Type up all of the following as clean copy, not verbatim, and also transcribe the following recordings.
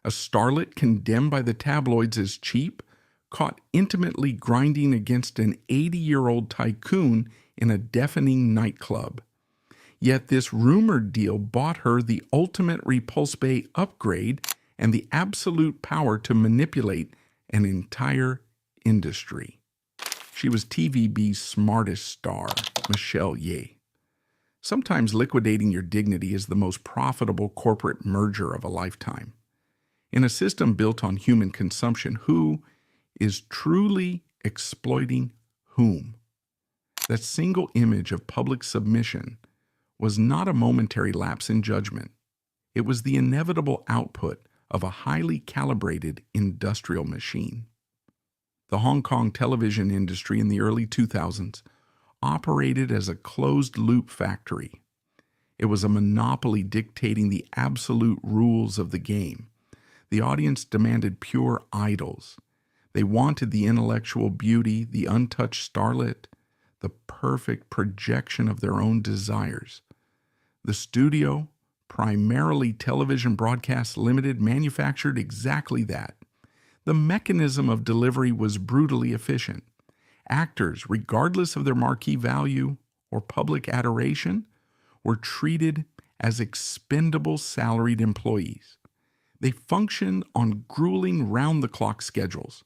A starlet condemned by the tabloids as cheap, caught intimately grinding against an 80-year-old tycoon in a deafening nightclub. Yet this rumored deal bought her the ultimate Repulse Bay upgrade and the absolute power to manipulate an entire industry. She was TVB's smartest star, Michelle Ye. Sometimes liquidating your dignity is the most profitable corporate merger of a lifetime. In a system built on human consumption, who is truly exploiting whom? That single image of public submission was not a momentary lapse in judgment. It was the inevitable output of a highly calibrated industrial machine. The Hong Kong television industry in the early 2000s operated as a closed-loop factory. It was a monopoly dictating the absolute rules of the game. The audience demanded pure idols. They wanted the intellectual beauty, the untouched starlet, the perfect projection of their own desires. The studio, primarily Television Broadcast Limited, manufactured exactly that. The mechanism of delivery was brutally efficient. Actors, regardless of their marquee value or public adoration, were treated as expendable salaried employees. They functioned on grueling round-the-clock schedules.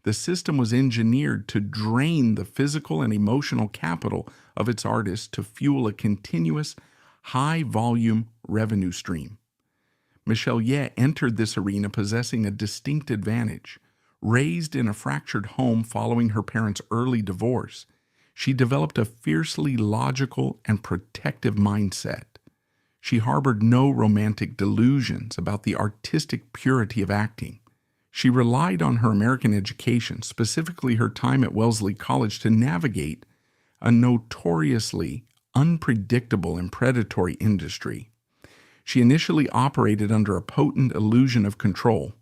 The system was engineered to drain the physical and emotional capital of its artists to fuel a continuous, high-volume revenue stream. Michelle Ye entered this arena possessing a distinct advantage. Raised in a fractured home following her parents' early divorce, she developed a fiercely logical and protective mindset. She harbored no romantic delusions about the artistic purity of acting. She relied on her American education, specifically her time at Wellesley College, to navigate a notoriously unpredictable and predatory industry. She initially operated under a potent illusion of control.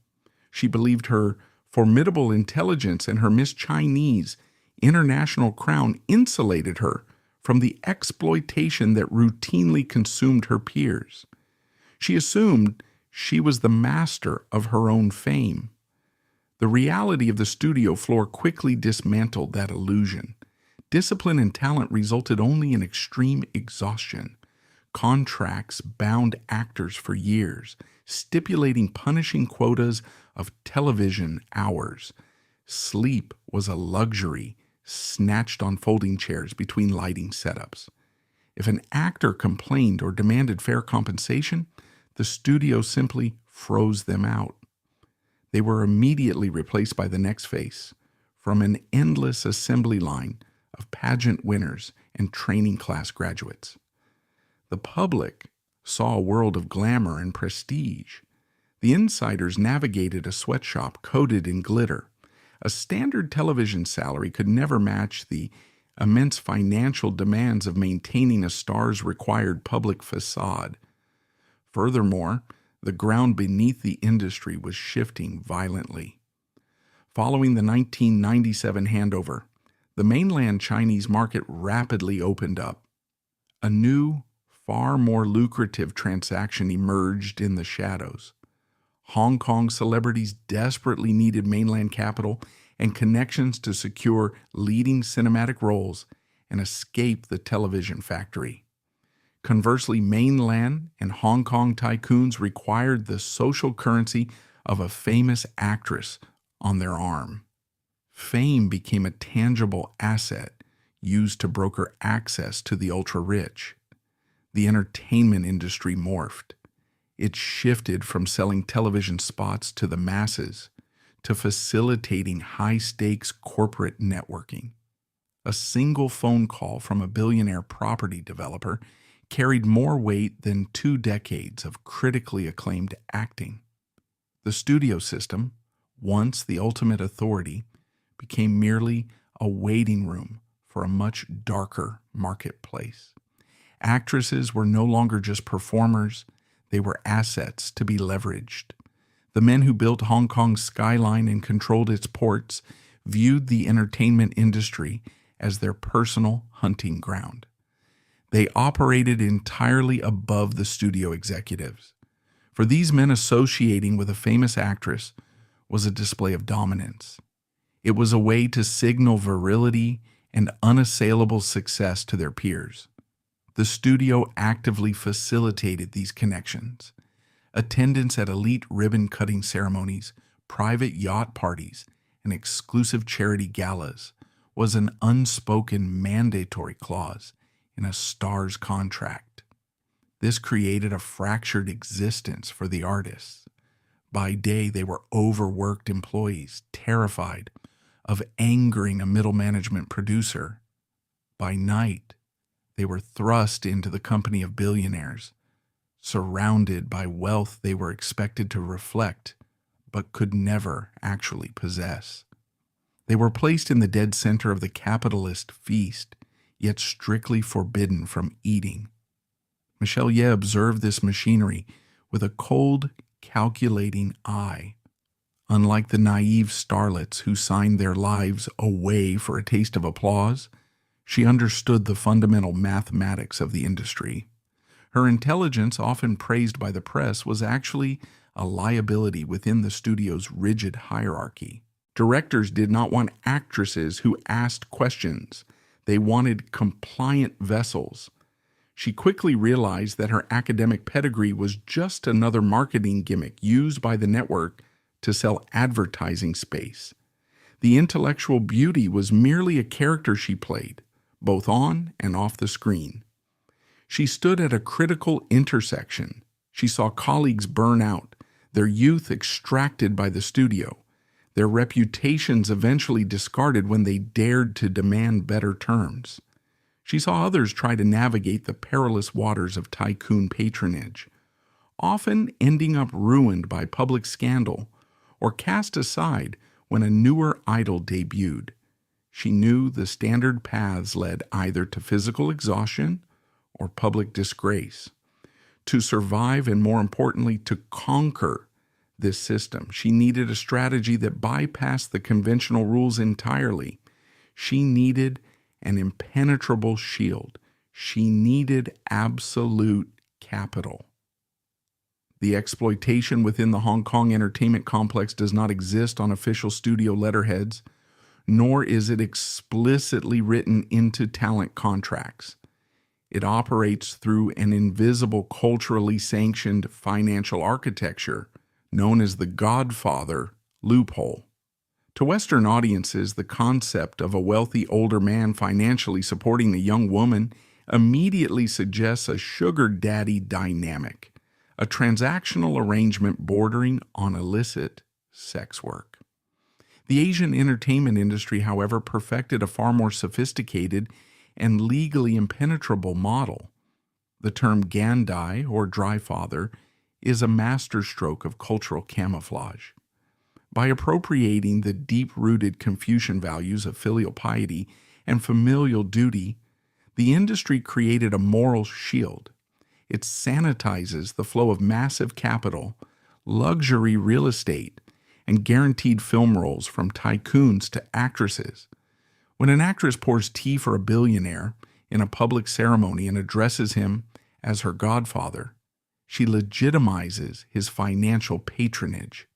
She believed her formidable intelligence and her Miss Chinese international crown insulated her from the exploitation that routinely consumed her peers. She assumed she was the master of her own fame. The reality of the studio floor quickly dismantled that illusion. Discipline and talent resulted only in extreme exhaustion. Contracts bound actors for years, stipulating punishing quotas of television hours. Sleep was a luxury, snatched on folding chairs between lighting setups. If an actor complained or demanded fair compensation, the studio simply froze them out. They were immediately replaced by the next face, from an endless assembly line of pageant winners and training class graduates. The public saw a world of glamour and prestige. The insiders navigated a sweatshop coated in glitter. A standard television salary could never match the immense financial demands of maintaining a star's required public facade. Furthermore, the ground beneath the industry was shifting violently. Following the 1997 handover, the mainland Chinese market rapidly opened up. A new, far more lucrative transaction emerged in the shadows. Hong Kong celebrities desperately needed mainland capital and connections to secure leading cinematic roles and escape the television factory. Conversely, mainland and Hong Kong tycoons required the social currency of a famous actress on their arm. Fame became a tangible asset used to broker access to the ultra-rich. The entertainment industry morphed. It shifted from selling television spots to the masses to facilitating high-stakes corporate networking. A single phone call from a billionaire property developer carried more weight than 2 decades of critically acclaimed acting. The studio system, once the ultimate authority, became merely a waiting room for a much darker marketplace. Actresses were no longer just performers, they were assets to be leveraged. The men who built Hong Kong's skyline and controlled its ports viewed the entertainment industry as their personal hunting ground. They operated entirely above the studio executives. For these men, associating with a famous actress was a display of dominance. It was a way to signal virility and unassailable success to their peers. The studio actively facilitated these connections. Attendance at elite ribbon-cutting ceremonies, private yacht parties, and exclusive charity galas was an unspoken mandatory clause in a star's contract. This created a fractured existence for the artists. By day, they were overworked employees, terrified of angering a middle management producer. By night, they were thrust into the company of billionaires, surrounded by wealth they were expected to reflect, but could never actually possess. They were placed in the dead center of the capitalist feast, yet strictly forbidden from eating. Michel Ye observed this machinery with a cold, calculating eye. Unlike the naive starlets who signed their lives away for a taste of applause, she understood the fundamental mathematics of the industry. Her intelligence, often praised by the press, was actually a liability within the studio's rigid hierarchy. Directors did not want actresses who asked questions. They wanted compliant vessels. She quickly realized that her academic pedigree was just another marketing gimmick used by the network to sell advertising space. The intellectual beauty was merely a character she played, both on and off the screen. She stood at a critical intersection. She saw colleagues burn out, their youth extracted by the studio, their reputations eventually discarded when they dared to demand better terms. She saw others try to navigate the perilous waters of Tycoon patronage, often ending up ruined by public scandal or cast aside when a newer idol debuted. She knew the standard paths led either to physical exhaustion or public disgrace. To survive and, more importantly, to conquer this system, she needed a strategy that bypassed the conventional rules entirely. She needed an impenetrable shield. She needed absolute capital. The exploitation within the Hong Kong entertainment complex does not exist on official studio letterheads, nor is it explicitly written into talent contracts. It operates through an invisible, culturally sanctioned financial architecture known as the Godfather loophole. To Western audiences, the concept of a wealthy older man financially supporting a young woman immediately suggests a sugar daddy dynamic, a transactional arrangement bordering on illicit sex work. The Asian entertainment industry, however, perfected a far more sophisticated and legally impenetrable model. The term gandai, or dry father, is a masterstroke of cultural camouflage. By appropriating the deep-rooted Confucian values of filial piety and familial duty, the industry created a moral shield. It sanitizes the flow of massive capital, luxury real estate, and guaranteed film roles from tycoons to actresses. When an actress pours tea for a billionaire in a public ceremony and addresses him as her godfather, she legitimizes his financial patronage.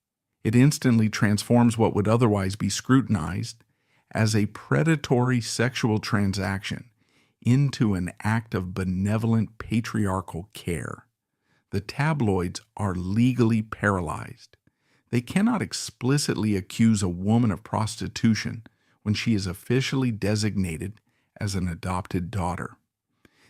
It instantly transforms what would otherwise be scrutinized as a predatory sexual transaction into an act of benevolent patriarchal care. The tabloids are legally paralyzed. They cannot explicitly accuse a woman of prostitution when she is officially designated as an adopted daughter.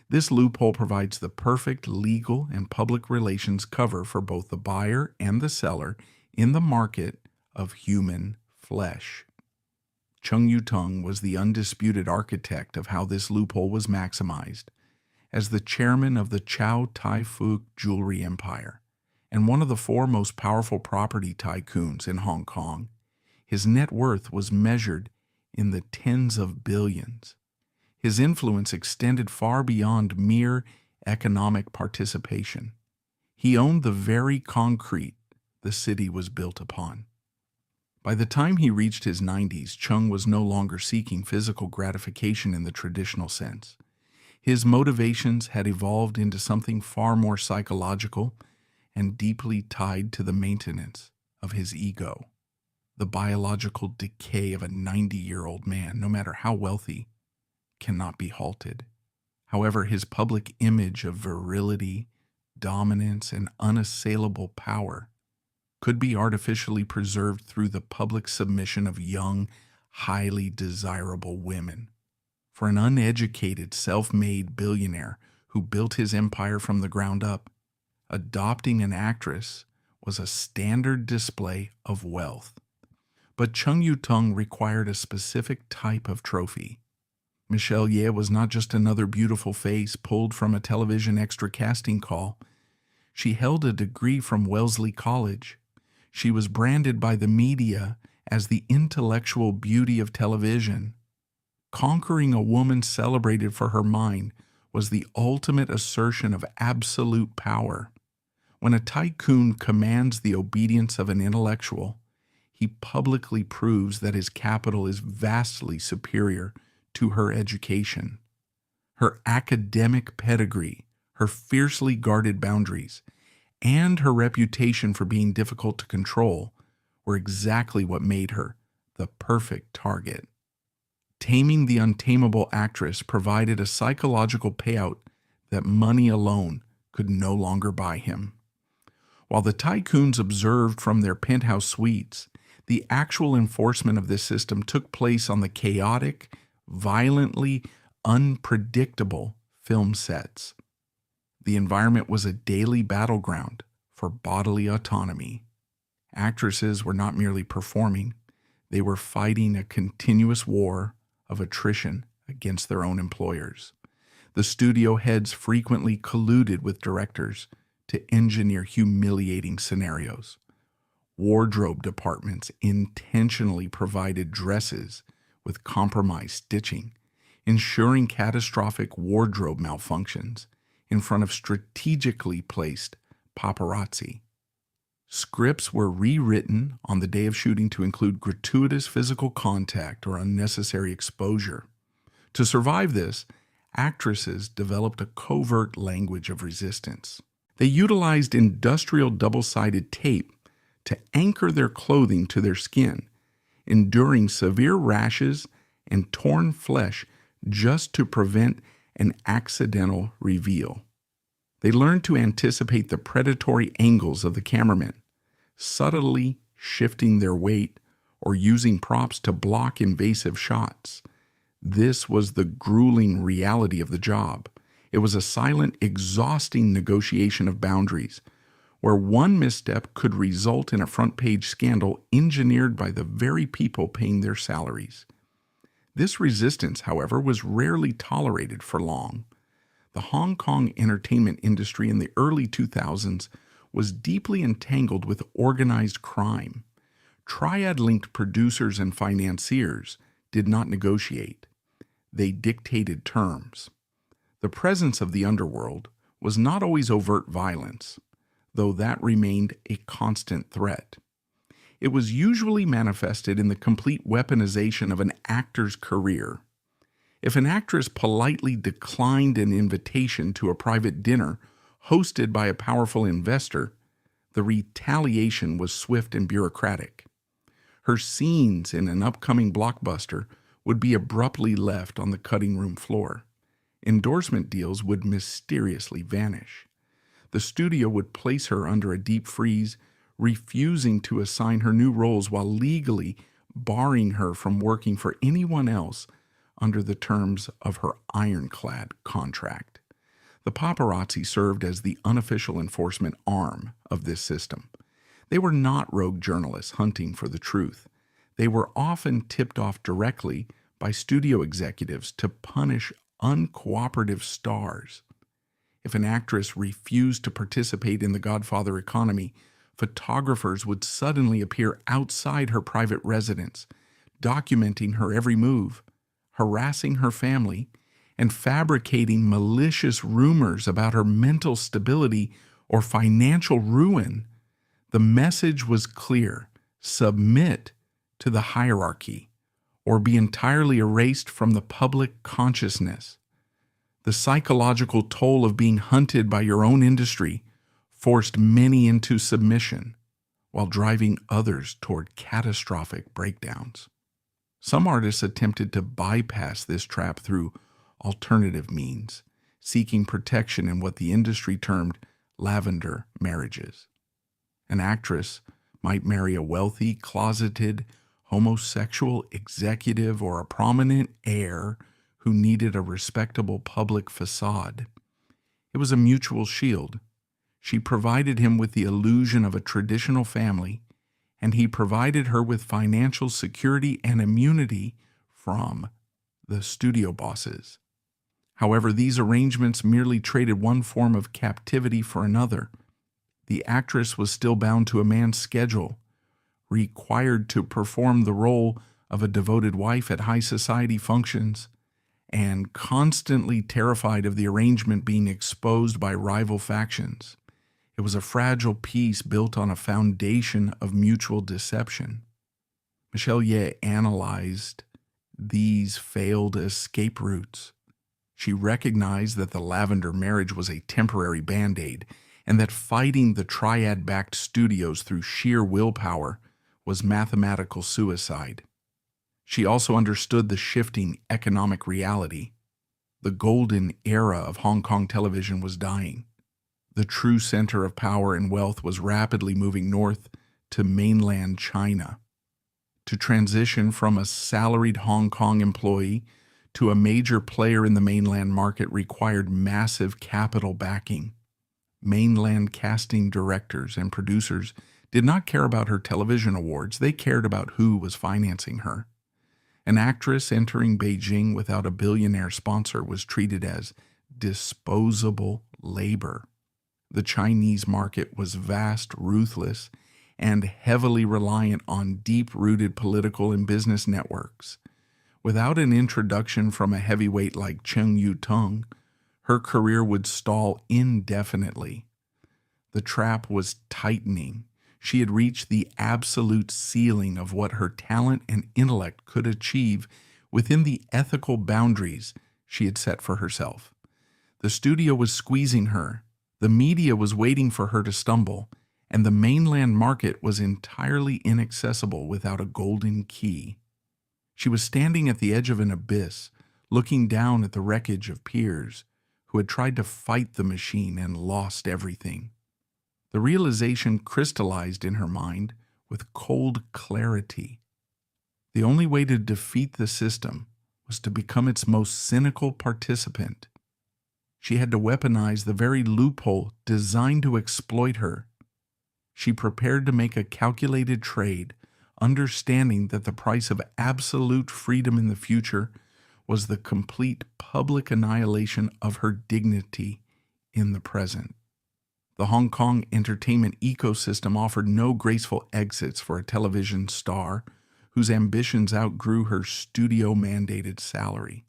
This loophole provides the perfect legal and public relations cover for both the buyer and the seller in the market of human flesh. Chung Yu-tung was the undisputed architect of how this loophole was maximized. As the chairman of the Chow Tai Fook jewelry empire and one of the four most powerful property tycoons in Hong Kong, his net worth was measured in the tens of billions. His influence extended far beyond mere economic participation. He owned the very concrete the city was built upon. By the time he reached his 90s, Chung was no longer seeking physical gratification in the traditional sense. His motivations had evolved into something far more psychological and deeply tied to the maintenance of his ego. The biological decay of a 90-year-old man, no matter how wealthy, cannot be halted. However, his public image of virility, dominance, and unassailable power could be artificially preserved through the public submission of young, highly desirable women. For an uneducated, self-made billionaire who built his empire from the ground up, adopting an actress was a standard display of wealth. But Chung Yu-tung required a specific type of trophy. Michelle Ye was not just another beautiful face pulled from a television extra casting call. She held a degree from Wellesley College. She was branded by the media as the intellectual beauty of television. Conquering a woman celebrated for her mind was the ultimate assertion of absolute power. When a tycoon commands the obedience of an intellectual, he publicly proves that his capital is vastly superior to her education. Her academic pedigree, her fiercely guarded boundaries, and her reputation for being difficult to control were exactly what made her the perfect target. Taming the untamable actress provided a psychological payout that money alone could no longer buy him. While the tycoons observed from their penthouse suites, the actual enforcement of this system took place on the chaotic, violently unpredictable film sets. The environment was a daily battleground for bodily autonomy. Actresses were not merely performing, they were fighting a continuous war of attrition against their own employers. The studio heads frequently colluded with directors to engineer humiliating scenarios. Wardrobe departments intentionally provided dresses with compromised stitching, ensuring catastrophic wardrobe malfunctions in front of strategically placed paparazzi. Scripts were rewritten on the day of shooting to include gratuitous physical contact or unnecessary exposure. To survive this, actresses developed a covert language of resistance. They utilized industrial double-sided tape to anchor their clothing to their skin, enduring severe rashes and torn flesh just to prevent an accidental reveal. They learned to anticipate the predatory angles of the cameramen, subtly shifting their weight or using props to block invasive shots. This was the grueling reality of the job. It was a silent, exhausting negotiation of boundaries, where one misstep could result in a front-page scandal engineered by the very people paying their salaries. This resistance, however, was rarely tolerated for long. The Hong Kong entertainment industry in the early 2000s was deeply entangled with organized crime. Triad-linked producers and financiers did not negotiate. They dictated terms. The presence of the underworld was not always overt violence, though that remained a constant threat. It was usually manifested in the complete weaponization of an actor's career. If an actress politely declined an invitation to a private dinner hosted by a powerful investor, the retaliation was swift and bureaucratic. Her scenes in an upcoming blockbuster would be abruptly left on the cutting room floor. Endorsement deals would mysteriously vanish. The studio would place her under a deep freeze, refusing to assign her new roles while legally barring her from working for anyone else under the terms of her ironclad contract. The paparazzi served as the unofficial enforcement arm of this system. They were not rogue journalists hunting for the truth. They were often tipped off directly by studio executives to punish uncooperative stars. If an actress refused to participate in the Godfather economy, photographers would suddenly appear outside her private residence, documenting her every move, harassing her family, and fabricating malicious rumors about her mental stability or financial ruin. The message was clear: submit to the hierarchy, or be entirely erased from the public consciousness. The psychological toll of being hunted by your own industry forced many into submission while driving others toward catastrophic breakdowns. Some artists attempted to bypass this trap through alternative means, seeking protection in what the industry termed lavender marriages. An actress might marry a wealthy, closeted, homosexual executive or a prominent heir who needed a respectable public facade. It was a mutual shield. She provided him with the illusion of a traditional family, and he provided her with financial security and immunity from the studio bosses. However, these arrangements merely traded one form of captivity for another. The actress was still bound to a man's schedule, required to perform the role of a devoted wife at high society functions, and constantly terrified of the arrangement being exposed by rival factions. It was a fragile piece built on a foundation of mutual deception. Michelle Ye analyzed these failed escape routes. She recognized that the lavender marriage was a temporary band-aid, and that fighting the triad-backed studios through sheer willpower was mathematical suicide. She also understood the shifting economic reality. The golden era of Hong Kong television was dying. The true center of power and wealth was rapidly moving north to mainland China. To transition from a salaried Hong Kong employee to a major player in the mainland market required massive capital backing. Mainland casting directors and producers did not care about her television awards. They cared about who was financing her. An actress entering Beijing without a billionaire sponsor was treated as disposable labor. The Chinese market was vast, ruthless, and heavily reliant on deep-rooted political and business networks. Without an introduction from a heavyweight like Cheng Yu-tung, her career would stall indefinitely. The trap was tightening. She had reached the absolute ceiling of what her talent and intellect could achieve within the ethical boundaries she had set for herself. The studio was squeezing her, the media was waiting for her to stumble, and the mainland market was entirely inaccessible without a golden key. She was standing at the edge of an abyss, looking down at the wreckage of peers who had tried to fight the machine and lost everything. The realization crystallized in her mind with cold clarity. The only way to defeat the system was to become its most cynical participant. She had to weaponize the very loophole designed to exploit her. She prepared to make a calculated trade, understanding that the price of absolute freedom in the future was the complete public annihilation of her dignity in the present. The Hong Kong entertainment ecosystem offered no graceful exits for a television star whose ambitions outgrew her studio-mandated salary.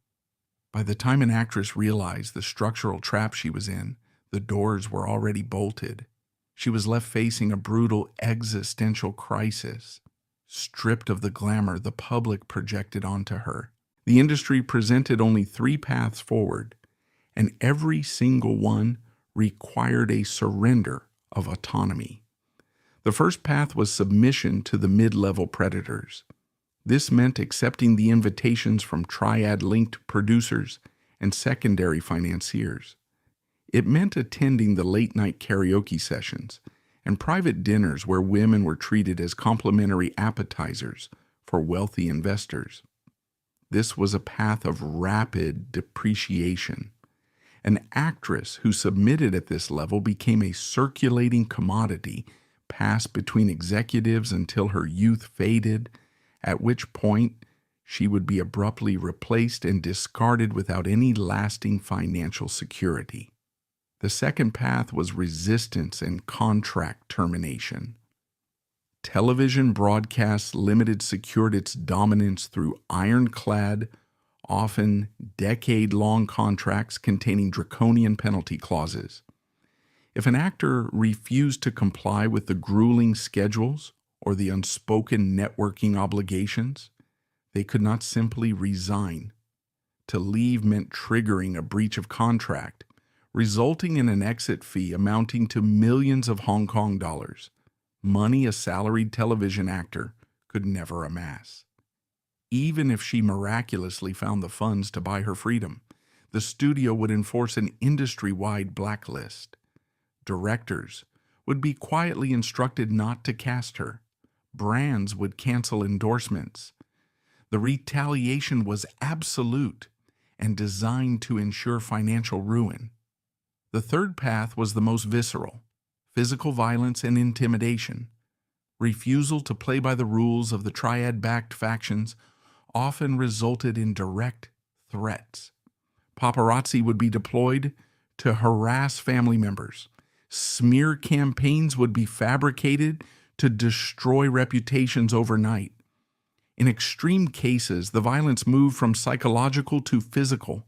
By the time an actress realized the structural trap she was in, the doors were already bolted. She was left facing a brutal existential crisis. Stripped of the glamour the public projected onto her, the industry presented only 3 paths forward, and every single one required a surrender of autonomy. The first path was submission to the mid-level predators. This meant accepting the invitations from triad-linked producers and secondary financiers. It meant attending the late-night karaoke sessions and private dinners where women were treated as complimentary appetizers for wealthy investors. This was a path of rapid depreciation. An actress who submitted at this level became a circulating commodity, passed between executives until her youth faded, at which point she would be abruptly replaced and discarded without any lasting financial security. The second path was resistance and contract termination. Television broadcasts limited secured its dominance through ironclad, often decade-long contracts containing draconian penalty clauses. If an actor refused to comply with the grueling schedules or the unspoken networking obligations, they could not simply resign. To leave meant triggering a breach of contract, resulting in an exit fee amounting to millions of Hong Kong dollars, money a salaried television actor could never amass. Even if she miraculously found the funds to buy her freedom, the studio would enforce an industry-wide blacklist. Directors would be quietly instructed not to cast her. Brands would cancel endorsements. The retaliation was absolute and designed to ensure financial ruin. The third path was the most visceral: physical violence and intimidation. Refusal to play by the rules of the triad-backed factions often resulted in direct threats. Paparazzi would be deployed to harass family members. Smear campaigns would be fabricated to destroy reputations overnight. In extreme cases, the violence moved from psychological to physical,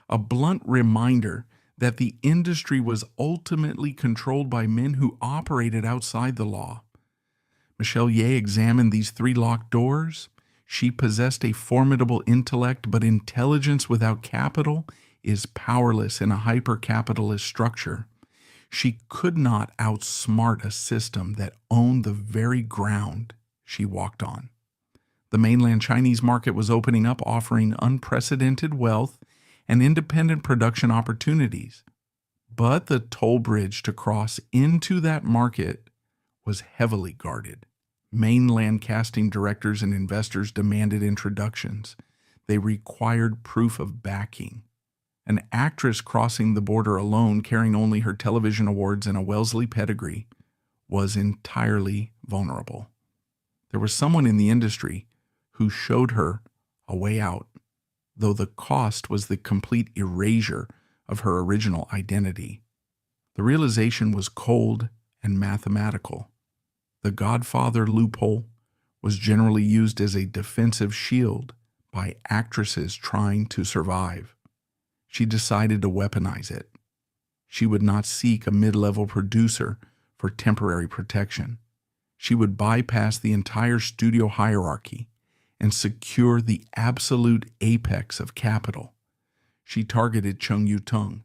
a blunt reminder that the industry was ultimately controlled by men who operated outside the law. Michelle Ye examined these three locked doors. She possessed a formidable intellect, but intelligence without capital is powerless in a hyper-capitalist structure. She could not outsmart a system that owned the very ground she walked on. The mainland Chinese market was opening up, offering unprecedented wealth and independent production opportunities. But the toll bridge to cross into that market was heavily guarded. Mainland casting directors and investors demanded introductions. They required proof of backing. An actress crossing the border alone, carrying only her television awards and a Wellesley pedigree, was entirely vulnerable. There was someone in the industry who showed her a way out, though the cost was the complete erasure of her original identity. The realization was cold and mathematical. The Godfather loophole was generally used as a defensive shield by actresses trying to survive. She decided to weaponize it. She would not seek a mid-level producer for temporary protection. She would bypass the entire studio hierarchy and secure the absolute apex of capital. She targeted Chung Yu-tung,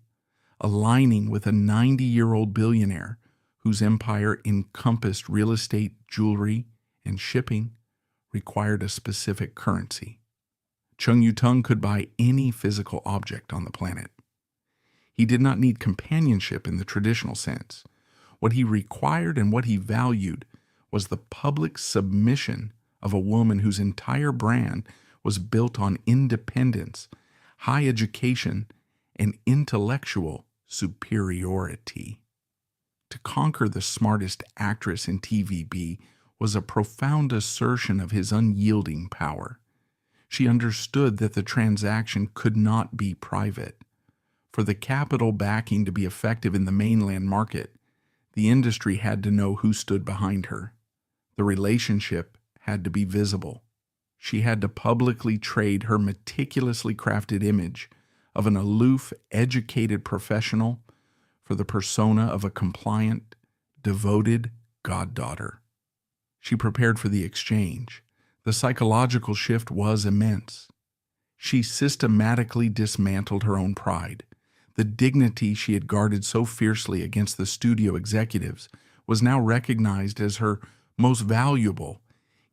aligning with a 90-year-old billionaire whose empire encompassed real estate, jewelry, and shipping, required a specific currency. Chung Yu-tung could buy any physical object on the planet. He did not need companionship in the traditional sense. What he required and what he valued was the public submission of a woman whose entire brand was built on independence, high education, and intellectual superiority. To conquer the smartest actress in TVB was a profound assertion of his unyielding power. She understood that the transaction could not be private. For the capital backing to be effective in the mainland market, the industry had to know who stood behind her. The relationship had to be visible. She had to publicly trade her meticulously crafted image of an aloof, educated professional for the persona of a compliant, devoted goddaughter. She prepared for the exchange. The psychological shift was immense. She systematically dismantled her own pride. The dignity she had guarded so fiercely against the studio executives was now recognized as her most valuable,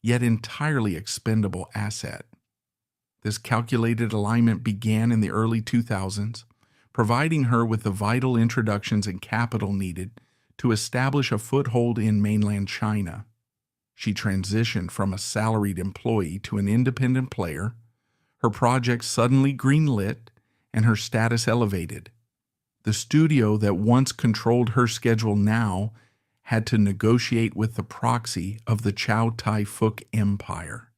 yet entirely expendable asset. This calculated alignment began in the early 2000s, providing her with the vital introductions and capital needed to establish a foothold in mainland China. She transitioned from a salaried employee to an independent player, her project suddenly greenlit, and her status elevated. The studio that once controlled her schedule now had to negotiate with the proxy of the Chow Tai Fook empire.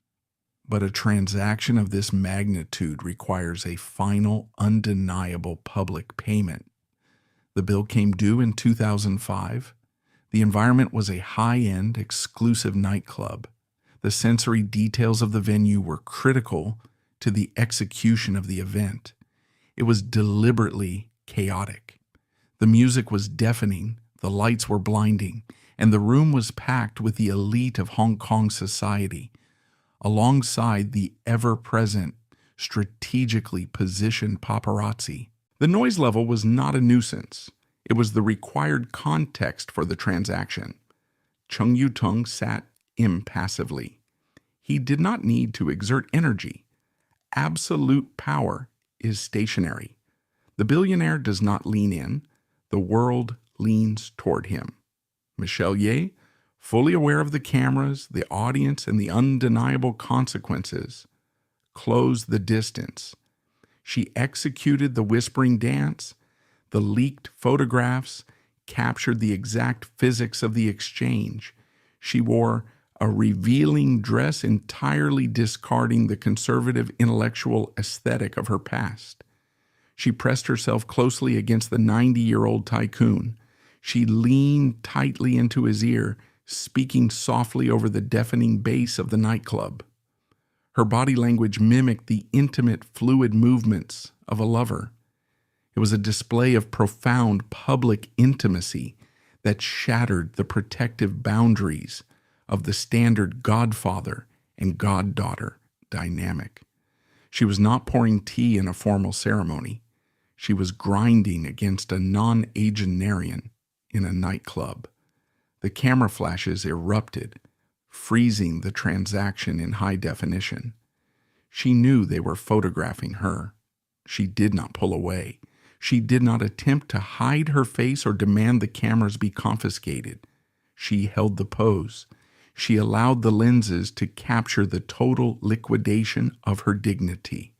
But a transaction of this magnitude requires a final, undeniable public payment. The bill came due in 2005. The environment was a high-end, exclusive nightclub. The sensory details of the venue were critical to the execution of the event. It was deliberately chaotic. The music was deafening, the lights were blinding, and the room was packed with the elite of Hong Kong society, alongside the ever-present, strategically positioned paparazzi. The noise level was not a nuisance. It was the required context for the transaction. Chung Yu-tung sat impassively. He did not need to exert energy. Absolute power is stationary. The billionaire does not lean in. The world leans toward him. Michelle Ye, fully aware of the cameras, the audience, and the undeniable consequences, closed the distance. She executed the whispering dance. The leaked photographs captured the exact physics of the exchange. She wore a revealing dress, entirely discarding the conservative intellectual aesthetic of her past. She pressed herself closely against the 90-year-old tycoon. She leaned tightly into his ear, speaking softly over the deafening bass of the nightclub. Her body language mimicked the intimate, fluid movements of a lover. It was a display of profound public intimacy that shattered the protective boundaries of the standard godfather and goddaughter dynamic. She was not pouring tea in a formal ceremony. She was grinding against a nonagenarian in a nightclub. The camera flashes erupted, freezing the transaction in high definition. She knew they were photographing her. She did not pull away. She did not attempt to hide her face or demand the cameras be confiscated. She held the pose. She allowed the lenses to capture the total liquidation of her dignity.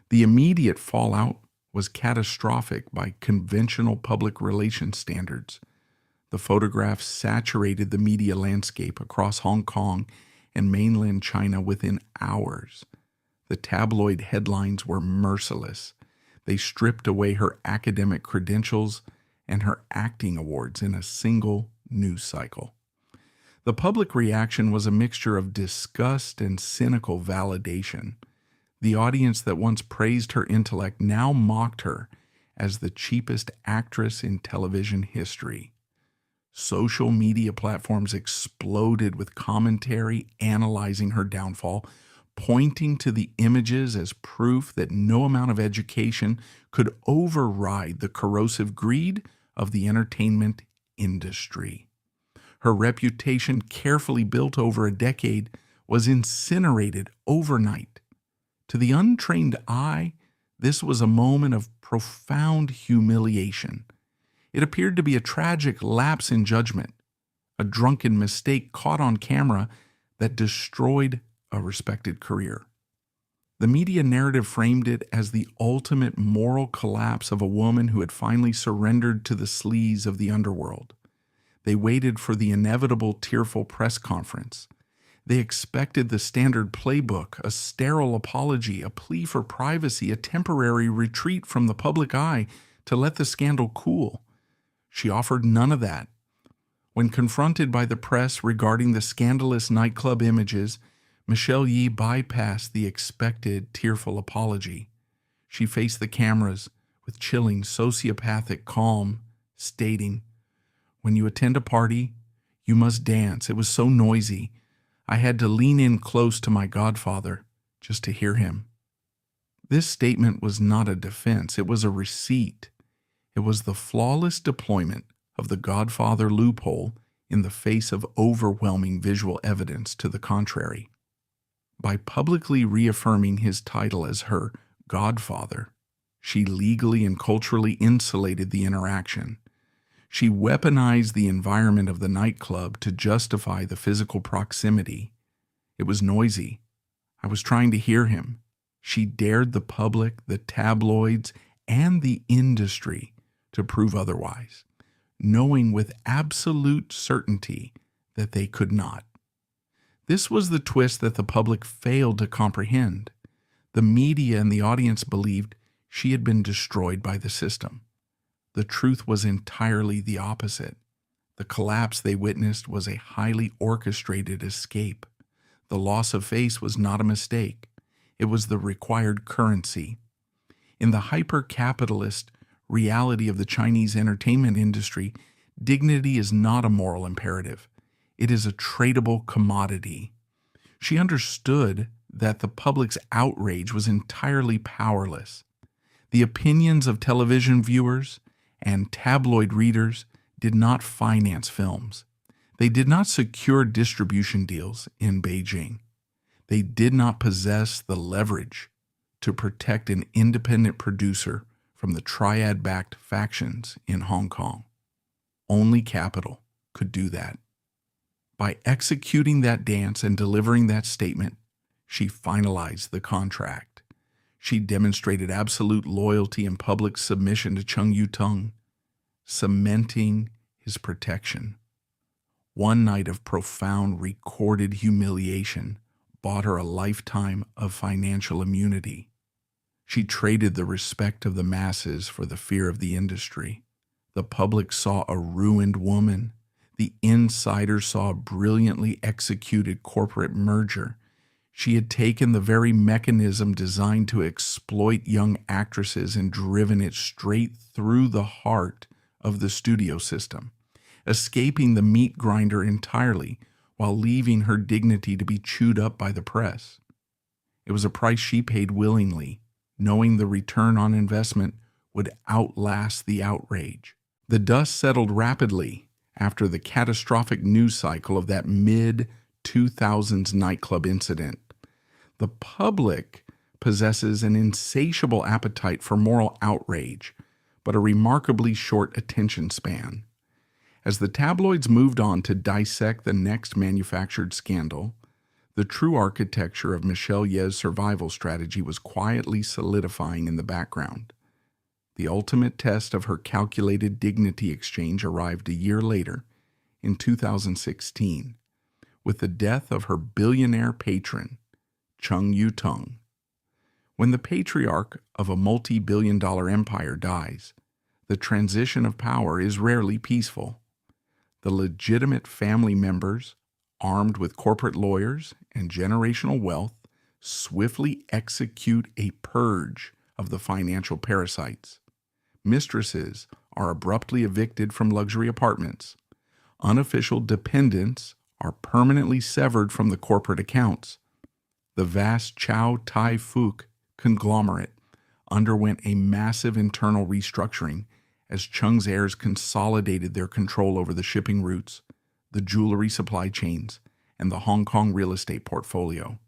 The immediate fallout was catastrophic by conventional public relations standards. The photographs saturated the media landscape across Hong Kong and mainland China within hours. The tabloid headlines were merciless. They stripped away her academic credentials and her acting awards in a single news cycle. The public reaction was a mixture of disgust and cynical validation. The audience that once praised her intellect now mocked her as the cheapest actress in television history. Social media platforms exploded with commentary analyzing her downfall, pointing to the images as proof that no amount of education could override the corrosive greed of the entertainment industry. Her reputation, carefully built over a decade, was incinerated overnight. To the untrained eye, this was a moment of profound humiliation. It appeared to be a tragic lapse in judgment, a drunken mistake caught on camera that destroyed a respected career. The media narrative framed it as the ultimate moral collapse of a woman who had finally surrendered to the sleaze of the underworld. They waited for the inevitable tearful press conference. They expected the standard playbook, a sterile apology, a plea for privacy, a temporary retreat from the public eye to let the scandal cool. She offered none of that. When confronted by the press regarding the scandalous nightclub images, Michelle Ye bypassed the expected tearful apology. She faced the cameras with chilling, sociopathic calm, stating, "When you attend a party, you must dance. It was so noisy. I had to lean in close to my godfather just to hear him." This statement was not a defense. It was a receipt. It was the flawless deployment of the Godfather loophole in the face of overwhelming visual evidence to the contrary. By publicly reaffirming his title as her godfather, she legally and culturally insulated the interaction. She weaponized the environment of the nightclub to justify the physical proximity. It was noisy. I was trying to hear him. She dared the public, the tabloids, and the industry to prove otherwise, knowing with absolute certainty that they could not. This was the twist that the public failed to comprehend. The media and the audience believed she had been destroyed by the system. The truth was entirely the opposite. The collapse they witnessed was a highly orchestrated escape. The loss of face was not a mistake. It was the required currency. In the hyper-capitalist reality of the Chinese entertainment industry, dignity is not a moral imperative. It is a tradable commodity. She understood that the public's outrage was entirely powerless. The opinions of television viewers and tabloid readers did not finance films. They did not secure distribution deals in Beijing. They did not possess the leverage to protect an independent producer from the triad-backed factions in Hong Kong. Only capital could do that. By executing that dance and delivering that statement, she finalized the contract. She demonstrated absolute loyalty and public submission to Chung Yu-tung, cementing his protection. One night of profound recorded humiliation bought her a lifetime of financial immunity. She traded the respect of the masses for the fear of the industry. The public saw a ruined woman. The insiders saw a brilliantly executed corporate merger. She had taken the very mechanism designed to exploit young actresses and driven it straight through the heart of the studio system, escaping the meat grinder entirely while leaving her dignity to be chewed up by the press. It was a price she paid willingly, knowing the return on investment would outlast the outrage. The dust settled rapidly after the catastrophic news cycle of that mid-2000s nightclub incident. The public possesses an insatiable appetite for moral outrage, but a remarkably short attention span. As the tabloids moved on to dissect the next manufactured scandal, the true architecture of Michelle Ye's survival strategy was quietly solidifying in the background. The ultimate test of her calculated dignity exchange arrived a year later, in 2016, with the death of her billionaire patron, Chung Yu-tung. When the patriarch of a multi-billion-dollar empire dies, the transition of power is rarely peaceful. The legitimate family members, armed with corporate lawyers and generational wealth, swiftly execute a purge of the financial parasites. Mistresses are abruptly evicted from luxury apartments. Unofficial dependents are permanently severed from the corporate accounts. The vast Chow Tai Fook conglomerate underwent a massive internal restructuring as Chung's heirs consolidated their control over the shipping routes, the jewelry supply chains, and the Hong Kong real estate portfolio.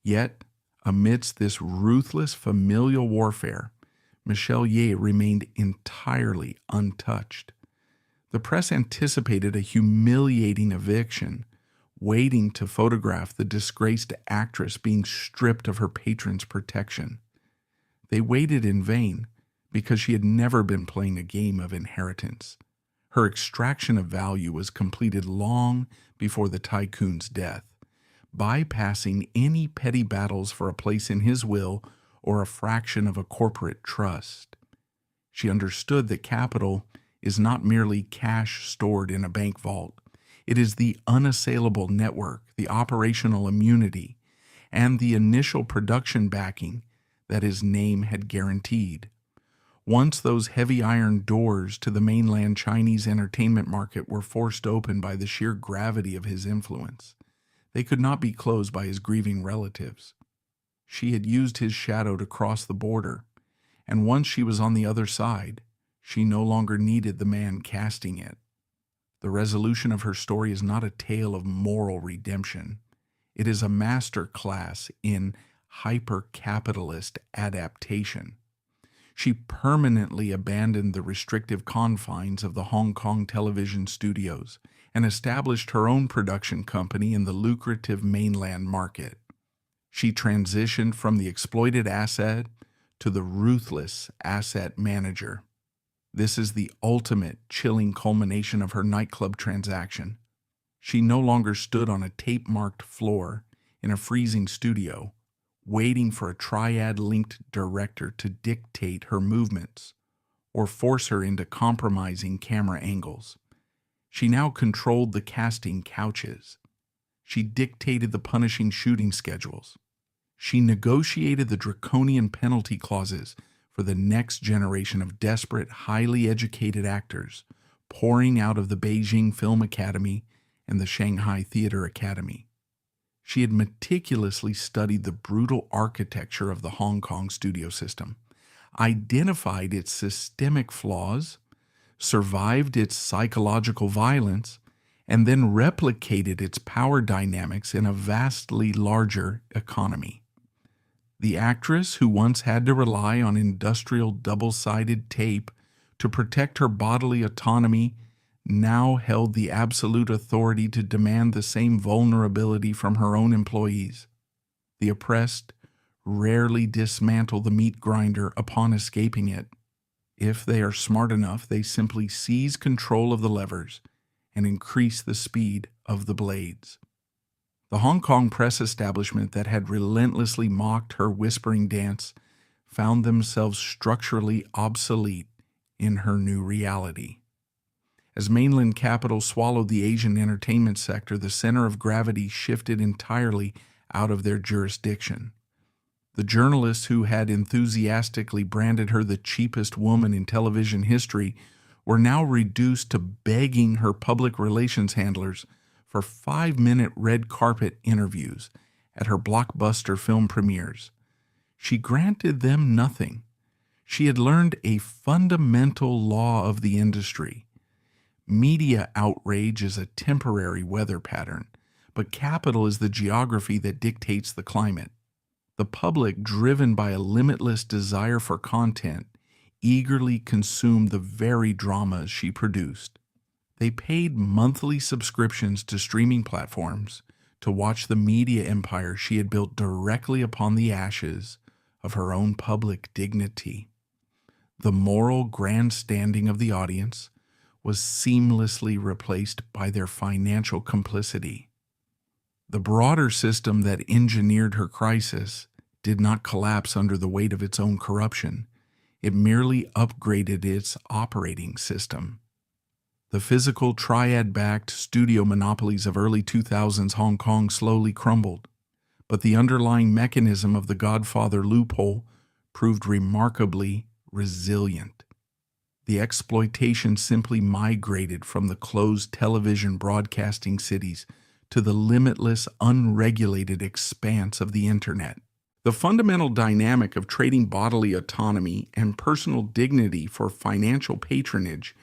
Yet, amidst this ruthless familial warfare, Michelle Ye remained entirely untouched. The press anticipated a humiliating eviction, waiting to photograph the disgraced actress being stripped of her patron's protection. They waited in vain because she had never been playing a game of inheritance. Her extraction of value was completed long before the Tycoon's death, bypassing any petty battles for a place in his will or a fraction of a corporate trust. She understood that capital is not merely cash stored in a bank vault. It is the unassailable network, the operational immunity, and the initial production backing that his name had guaranteed. Once those heavy iron doors to the mainland Chinese entertainment market were forced open by the sheer gravity of his influence, they could not be closed by his grieving relatives. She had used his shadow to cross the border, and once she was on the other side, she no longer needed the man casting it. The resolution of her story is not a tale of moral redemption. It is a master class in hyper-capitalist adaptation. She permanently abandoned the restrictive confines of the Hong Kong television studios and established her own production company in the lucrative mainland market. She transitioned from the exploited asset to the ruthless asset manager. This is the ultimate chilling culmination of her nightclub transaction. She no longer stood on a tape-marked floor in a freezing studio, waiting for a triad-linked director to dictate her movements or force her into compromising camera angles. She now controlled the casting couches. She dictated the punishing shooting schedules. She negotiated the draconian penalty clauses for the next generation of desperate, highly educated actors pouring out of the Beijing Film Academy and the Shanghai Theater Academy. She had meticulously studied the brutal architecture of the Hong Kong studio system, identified its systemic flaws, survived its psychological violence, and then replicated its power dynamics in a vastly larger economy. The actress who once had to rely on industrial double-sided tape to protect her bodily autonomy now held the absolute authority to demand the same vulnerability from her own employees. The oppressed rarely dismantle the meat grinder upon escaping it. If they are smart enough, they simply seize control of the levers and increase the speed of the blades. The Hong Kong press establishment that had relentlessly mocked her whispering dance found themselves structurally obsolete in her new reality. As mainland capital swallowed the Asian entertainment sector, the center of gravity shifted entirely out of their jurisdiction. The journalists who had enthusiastically branded her the cheapest woman in television history were now reduced to begging her public relations handlers for 5-minute red carpet interviews at her blockbuster film premieres. She granted them nothing. She had learned a fundamental law of the industry. Media outrage is a temporary weather pattern, but capital is the geography that dictates the climate. The public, driven by a limitless desire for content, eagerly consumed the very dramas she produced. They paid monthly subscriptions to streaming platforms to watch the media empire she had built directly upon the ashes of her own public dignity. The moral grandstanding of the audience was seamlessly replaced by their financial complicity. The broader system that engineered her crisis did not collapse under the weight of its own corruption. It merely upgraded its operating system. The physical triad-backed studio monopolies of early 2000s Hong Kong slowly crumbled, but the underlying mechanism of the Godfather loophole proved remarkably resilient. The exploitation simply migrated from the closed television broadcasting cities to the limitless, unregulated expanse of the internet. The fundamental dynamic of trading bodily autonomy and personal dignity for financial patronage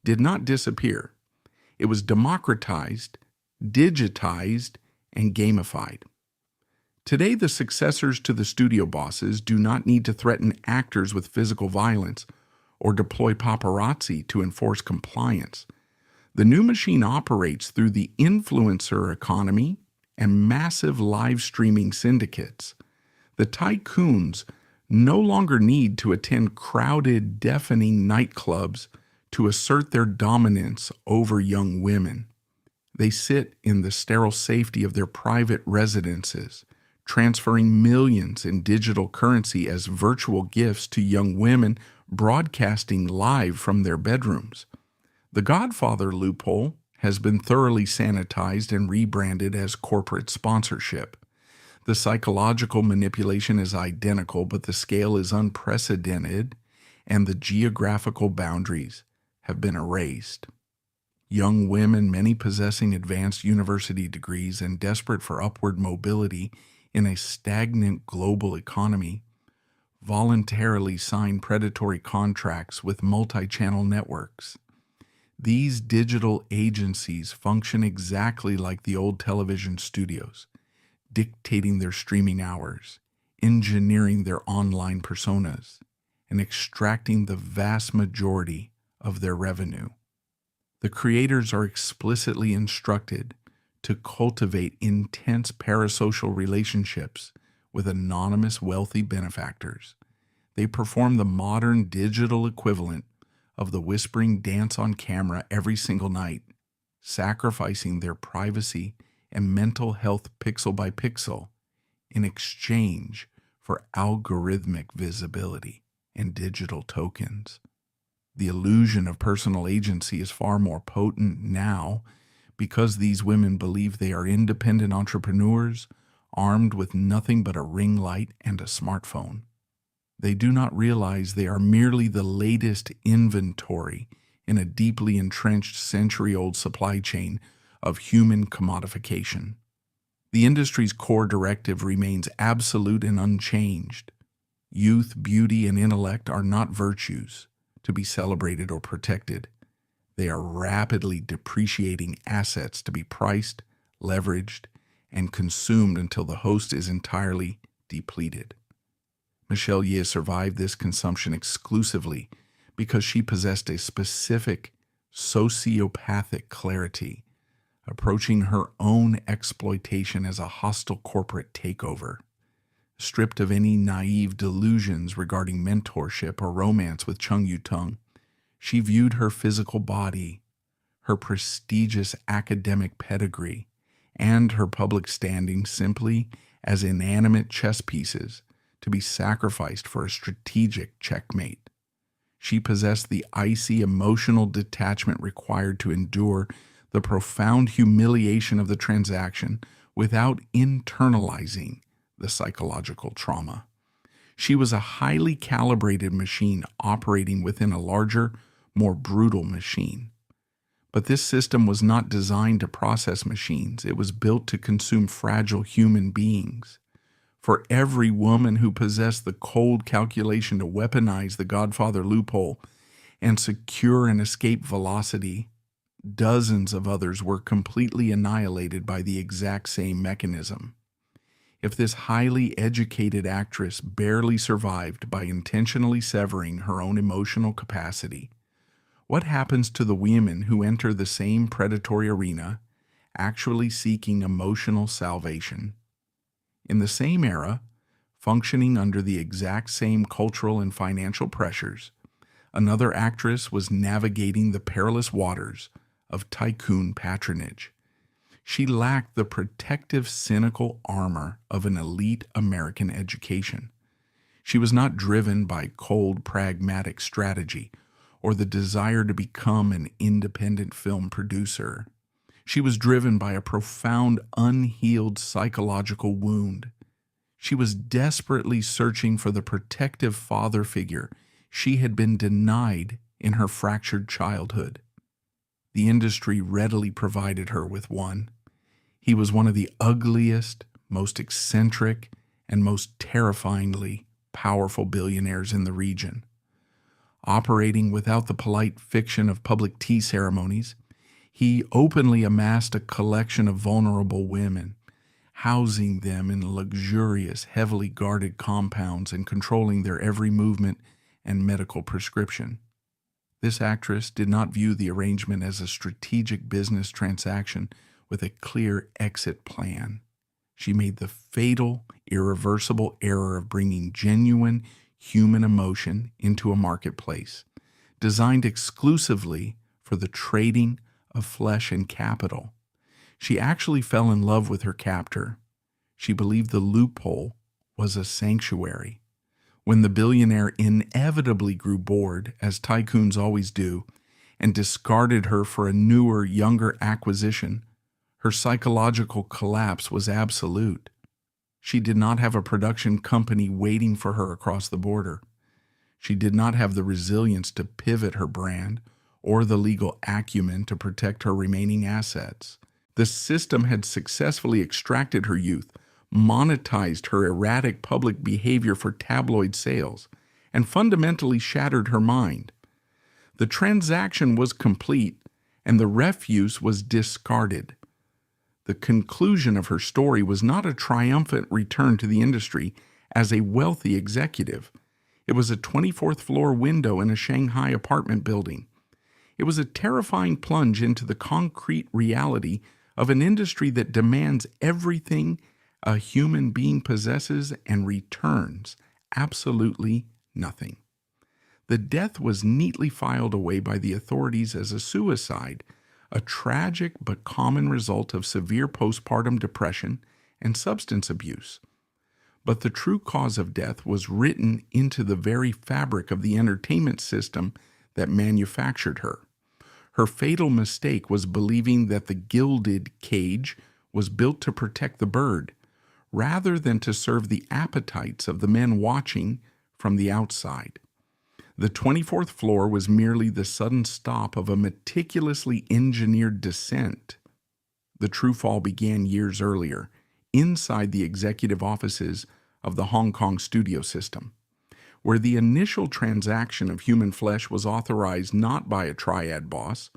did not disappear. It was democratized, digitized, and gamified. Today, the successors to the studio bosses do not need to threaten actors with physical violence or deploy paparazzi to enforce compliance. The new machine operates through the influencer economy and massive live streaming syndicates. The tycoons no longer need to attend crowded, deafening nightclubs to assert their dominance over young women. They sit in the sterile safety of their private residences, transferring millions in digital currency as virtual gifts to young women broadcasting live from their bedrooms. The Godfather loophole has been thoroughly sanitized and rebranded as corporate sponsorship. The psychological manipulation is identical, but the scale is unprecedented, and the geographical boundaries have been erased. Young women, many possessing advanced university degrees and desperate for upward mobility in a stagnant global economy, voluntarily sign predatory contracts with multi-channel networks. These digital agencies function exactly like the old television studios, dictating their streaming hours, engineering their online personas, and extracting the vast majority of their revenue. The creators are explicitly instructed to cultivate intense parasocial relationships with anonymous wealthy benefactors. They perform the modern digital equivalent of the whispering dance on camera every single night, sacrificing their privacy and mental health pixel by pixel in exchange for algorithmic visibility and digital tokens. The illusion of personal agency is far more potent now because these women believe they are independent entrepreneurs armed with nothing but a ring light and a smartphone. They do not realize they are merely the latest inventory in a deeply entrenched century-old supply chain of human commodification. The industry's core directive remains absolute and unchanged. Youth, beauty, and intellect are not virtues to be celebrated or protected. They are rapidly depreciating assets to be priced, leveraged, and consumed until the host is entirely depleted. Michelle Yeoh survived this consumption exclusively because she possessed a specific sociopathic clarity, approaching her own exploitation as a hostile corporate takeover. Stripped of any naive delusions regarding mentorship or romance with Chung Yu-tung, she viewed her physical body, her prestigious academic pedigree, and her public standing simply as inanimate chess pieces to be sacrificed for a strategic checkmate. She possessed the icy emotional detachment required to endure the profound humiliation of the transaction without internalizing the psychological trauma. She was a highly calibrated machine operating within a larger, more brutal machine. But this system was not designed to process machines. It was built to consume fragile human beings. For every woman who possessed the cold calculation to weaponize the Godfather loophole and secure an escape velocity, dozens of others were completely annihilated by the exact same mechanism. If this highly educated actress barely survived by intentionally severing her own emotional capacity, what happens to the women who enter the same predatory arena, actually seeking emotional salvation? In the same era, functioning under the exact same cultural and financial pressures, another actress was navigating the perilous waters of Tycoon patronage. She lacked the protective, cynical armor of an elite American education. She was not driven by cold, pragmatic strategy or the desire to become an independent film producer. She was driven by a profound, unhealed psychological wound. She was desperately searching for the protective father figure she had been denied in her fractured childhood. The industry readily provided her with one. He was one of the ugliest, most eccentric, and most terrifyingly powerful billionaires in the region. Operating without the polite fiction of public tea ceremonies, he openly amassed a collection of vulnerable women, housing them in luxurious, heavily guarded compounds and controlling their every movement and medical prescription. This actress did not view the arrangement as a strategic business transaction with a clear exit plan. She made the fatal, irreversible error of bringing genuine human emotion into a marketplace, designed exclusively for the trading of flesh and capital. She actually fell in love with her captor. She believed the loophole was a sanctuary. When the billionaire inevitably grew bored, as tycoons always do, and discarded her for a newer, younger acquisition, her psychological collapse was absolute. She did not have a production company waiting for her across the border. She did not have the resilience to pivot her brand or the legal acumen to protect her remaining assets. The system had successfully extracted her youth, monetized her erratic public behavior for tabloid sales, and fundamentally shattered her mind. The transaction was complete, and the refuse was discarded. The conclusion of her story was not a triumphant return to the industry as a wealthy executive. It was a 24th floor window in a Shanghai apartment building. It was a terrifying plunge into the concrete reality of an industry that demands everything a human being possesses and returns absolutely nothing. The death was neatly filed away by the authorities as a suicide, a tragic but common result of severe postpartum depression and substance abuse. But the true cause of death was written into the very fabric of the entertainment system that manufactured her. Her fatal mistake was believing that the gilded cage was built to protect the bird, rather than to serve the appetites of the men watching from the outside. The 24th floor was merely the sudden stop of a meticulously engineered descent. The true fall began years earlier, inside the executive offices of the Hong Kong studio system. where the initial transaction of human flesh was authorized not by a triad boss,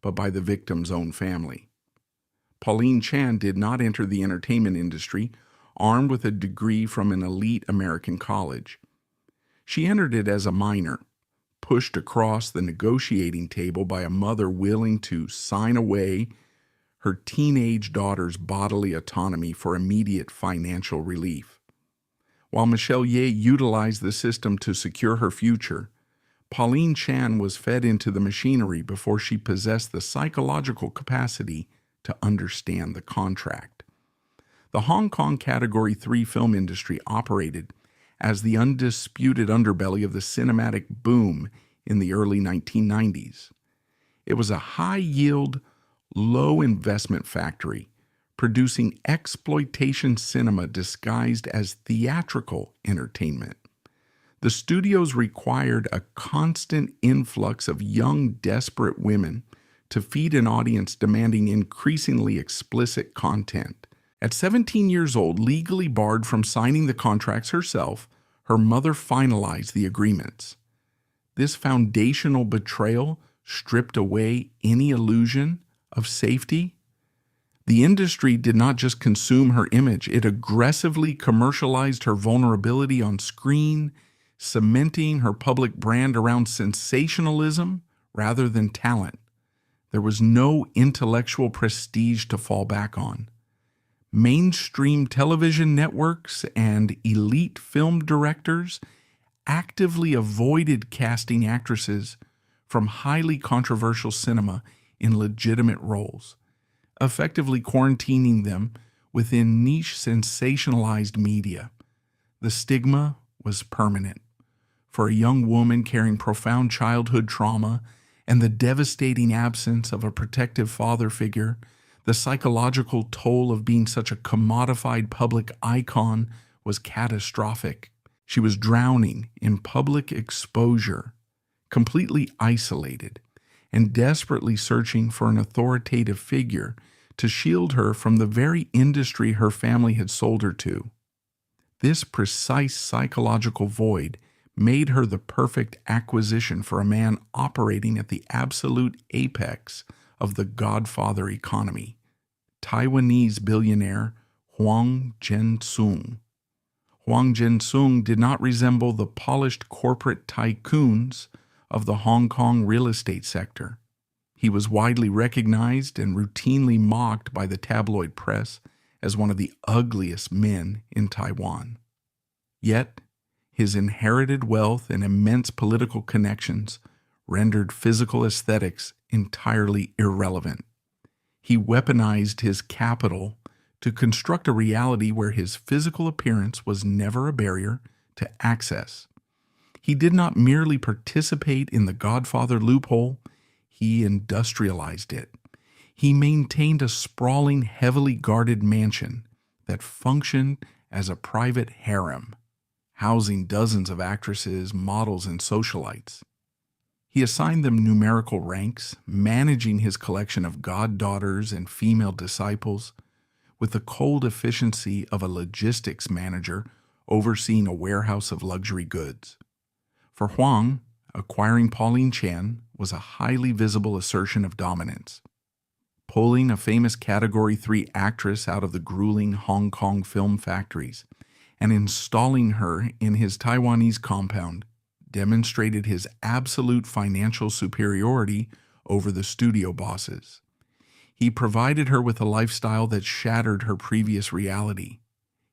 but by the victim's own family. Pauline Chan did not enter the entertainment industry armed with a degree from an elite American college. She entered it as a minor, pushed across the negotiating table by a mother willing to sign away her teenage daughter's bodily autonomy for immediate financial relief. While Michelle Ye utilized the system to secure her future, Pauline Chan was fed into the machinery before she possessed the psychological capacity to understand the contract. The Hong Kong Category 3 film industry operated as the undisputed underbelly of the cinematic boom in the early 1990s. It was a high-yield, low-investment factory, producing exploitation cinema disguised as theatrical entertainment. The studios required a constant influx of young, desperate women to feed an audience demanding increasingly explicit content. At 17 years old, legally barred from signing the contracts herself, her mother finalized the agreements. This foundational betrayal stripped away any illusion of safety. The industry did not just consume her image, it aggressively commercialized her vulnerability on screen, cementing her public brand around sensationalism rather than talent. There was no intellectual prestige to fall back on. Mainstream television networks and elite film directors actively avoided casting actresses from highly controversial cinema in legitimate roles, effectively quarantining them within niche sensationalized media. The stigma was permanent. For a young woman carrying profound childhood trauma and the devastating absence of a protective father figure, the psychological toll of being such a commodified public icon was catastrophic. She was drowning in public exposure, completely isolated, and desperately searching for an authoritative figure to shield her from the very industry her family had sold her to. This precise psychological void made her the perfect acquisition for a man operating at the absolute apex of the Godfather economy, Taiwanese billionaire Huang Zhensung. Huang Zhensung did not resemble the polished corporate tycoons of the Hong Kong real estate sector. He was widely recognized and routinely mocked by the tabloid press as one of the ugliest men in Taiwan. Yet, his inherited wealth and immense political connections rendered physical aesthetics entirely irrelevant. He weaponized his capital to construct a reality where his physical appearance was never a barrier to access. He did not merely participate in the Godfather loophole, he industrialized it. He maintained a sprawling, heavily guarded mansion that functioned as a private harem, housing dozens of actresses, models, and socialites. He assigned them numerical ranks, managing his collection of goddaughters and female disciples with the cold efficiency of a logistics manager overseeing a warehouse of luxury goods. For Huang, acquiring Pauline Chan was a highly visible assertion of dominance. Pulling a famous Category 3 actress out of the grueling Hong Kong film factories and installing her in his Taiwanese compound demonstrated his absolute financial superiority over the studio bosses. He provided her with a lifestyle that shattered her previous reality.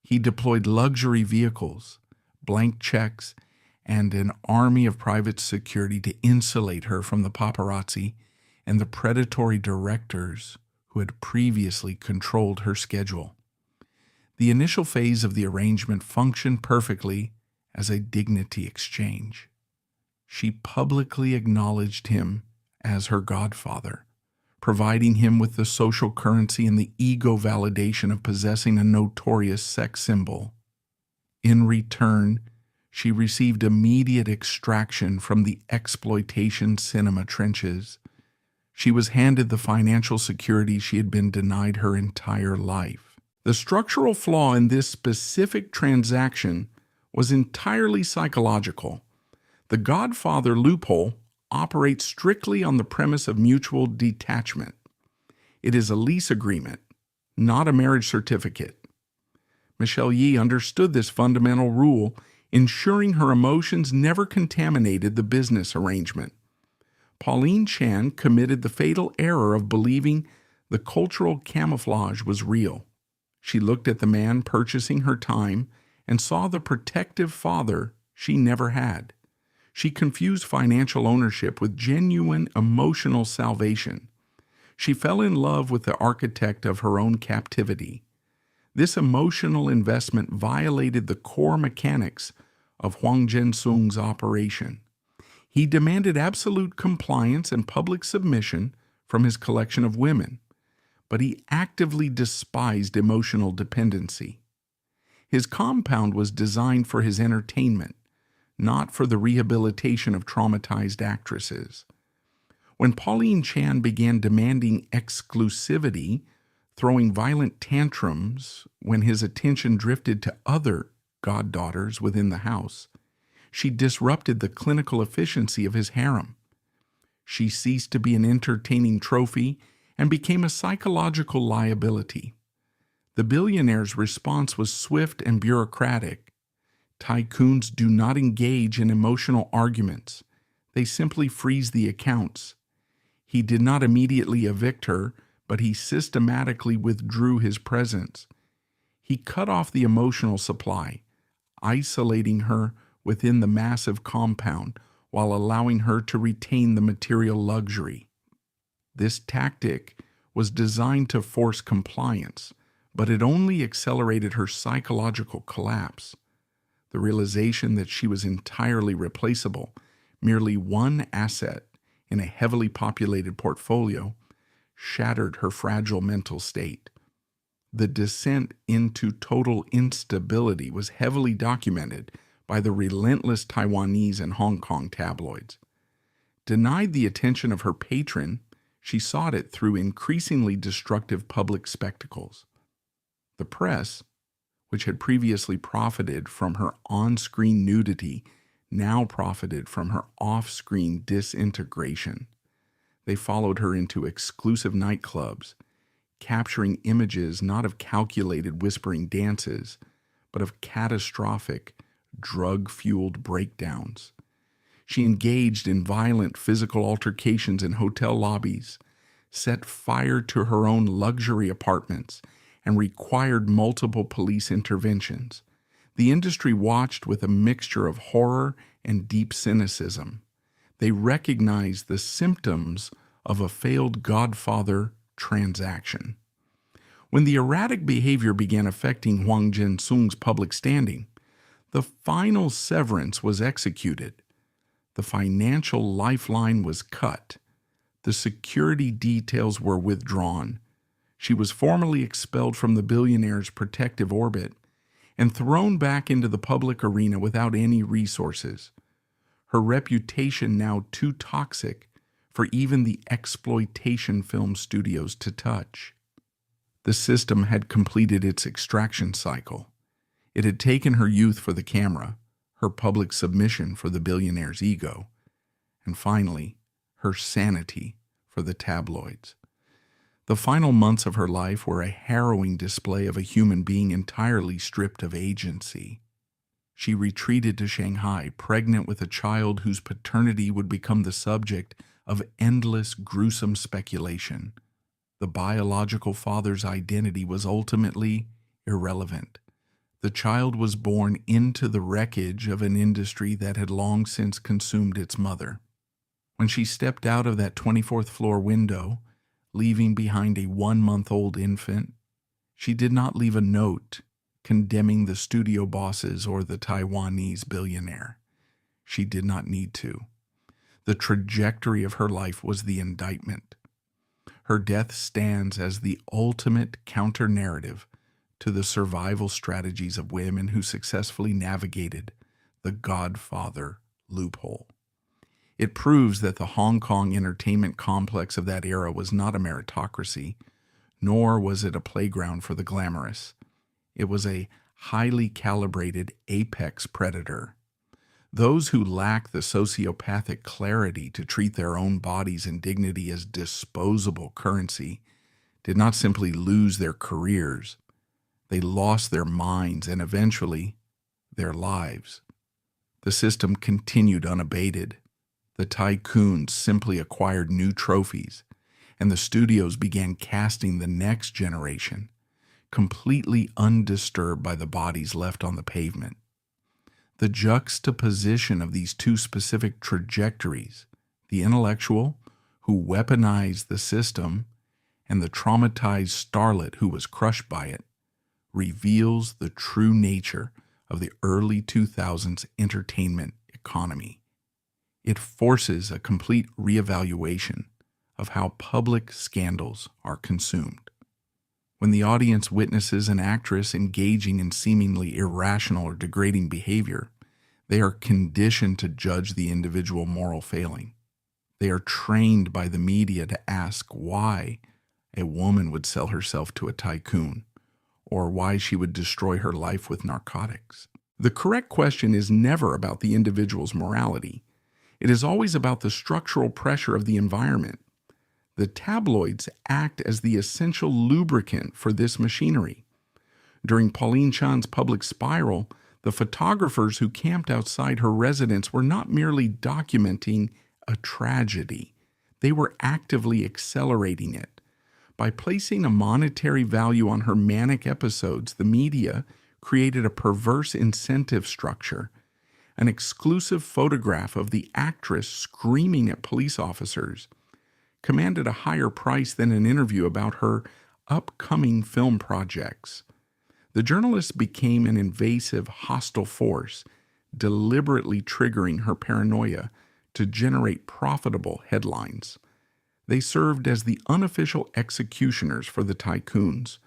He deployed luxury vehicles, blank checks, and an army of private security to insulate her from the paparazzi and the predatory directors who had previously controlled her schedule. The initial phase of the arrangement functioned perfectly as a dignity exchange. She publicly acknowledged him as her godfather, providing him with the social currency and the ego validation of possessing a notorious sex symbol. In return, she received immediate extraction from the exploitation cinema trenches. She was handed the financial security she had been denied her entire life. The structural flaw in this specific transaction was entirely psychological. The Godfather loophole operates strictly on the premise of mutual detachment. It is a lease agreement, not a marriage certificate. Michelle Ye understood this fundamental rule, ensuring her emotions never contaminated the business arrangement. Pauline Chan committed the fatal error of believing the cultural camouflage was real. She looked at the man purchasing her time and saw the protective father she never had. She confused financial ownership with genuine emotional salvation. She fell in love with the architect of her own captivity. This emotional investment violated the core mechanics of Huang Jinsung's operation. He demanded absolute compliance and public submission from his collection of women, but he actively despised emotional dependency. His compound was designed for his entertainment, not for the rehabilitation of traumatized actresses. When Pauline Chan began demanding exclusivity, throwing violent tantrums when his attention drifted to other goddaughters within the house, she disrupted the clinical efficiency of his harem. She ceased to be an entertaining trophy and became a psychological liability. The billionaire's response was swift and bureaucratic. Tycoons do not engage in emotional arguments. They simply freeze the accounts. He did not immediately evict her, but he systematically withdrew his presence. He cut off the emotional supply, isolating her within the massive compound while allowing her to retain the material luxury. This tactic was designed to force compliance, but it only accelerated her psychological collapse. The realization that she was entirely replaceable, merely one asset in a heavily populated portfolio, shattered her fragile mental state. The descent into total instability was heavily documented by the relentless Taiwanese and Hong Kong tabloids. Denied the attention of her patron, she sought it through increasingly destructive public spectacles. The press, which had previously profited from her on-screen nudity, now profited from her off-screen disintegration. They followed her into exclusive nightclubs, capturing images not of calculated whispering dances, but of catastrophic, drug-fueled breakdowns. She engaged in violent physical altercations in hotel lobbies, set fire to her own luxury apartments, and required multiple police interventions. The industry watched with a mixture of horror and deep cynicism. They recognized the symptoms of a failed Godfather transaction. When the erratic behavior began affecting Huang Jinsung's public standing, the final severance was executed. The financial lifeline was cut. The security details were withdrawn. She was formally expelled from the billionaire's protective orbit and thrown back into the public arena without any resources. Her reputation now too toxic for even the exploitation film studios to touch. The system had completed its extraction cycle. It had taken her youth for the camera, her public submission for the billionaire's ego, and finally, her sanity for the tabloids. The final months of her life were a harrowing display of a human being entirely stripped of agency. She retreated to Shanghai, pregnant with a child whose paternity would become the subject of endless gruesome speculation. The biological father's identity was ultimately irrelevant. The child was born into the wreckage of an industry that had long since consumed its mother. When she stepped out of that 24th floor window, leaving behind a 1-month-old infant, she did not leave a note condemning the studio bosses or the Taiwanese billionaire. She did not need to. The trajectory of her life was the indictment. Her death stands as the ultimate counter-narrative to the survival strategies of women who successfully navigated the Godfather loophole. It proves that the Hong Kong entertainment complex of that era was not a meritocracy, nor was it a playground for the glamorous. It was a highly calibrated apex predator. Those who lack the sociopathic clarity to treat their own bodies and dignity as disposable currency did not simply lose their careers, they lost their minds and eventually their lives. The system continued unabated. The tycoons simply acquired new trophies, and the studios began casting the next generation, completely undisturbed by the bodies left on the pavement. The juxtaposition of these two specific trajectories, the intellectual who weaponized the system and the traumatized starlet who was crushed by it, reveals the true nature of the early 2000s entertainment economy. It forces a complete reevaluation of how public scandals are consumed. When the audience witnesses an actress engaging in seemingly irrational or degrading behavior, they are conditioned to judge the individual moral failing. They are trained by the media to ask why a woman would sell herself to a tycoon, or why she would destroy her life with narcotics. The correct question is never about the individual's morality. It is always about the structural pressure of the environment. The tabloids act as the essential lubricant for this machinery. During Pauline Chan's public spiral, the photographers who camped outside her residence were not merely documenting a tragedy. They were actively accelerating it. By placing a monetary value on her manic episodes, the media created a perverse incentive structure. An exclusive photograph of the actress screaming at police officers commanded a higher price than an interview about her upcoming film projects. The journalist became an invasive, hostile force, deliberately triggering her paranoia to generate profitable headlines. They served as the unofficial executioners for the tycoons.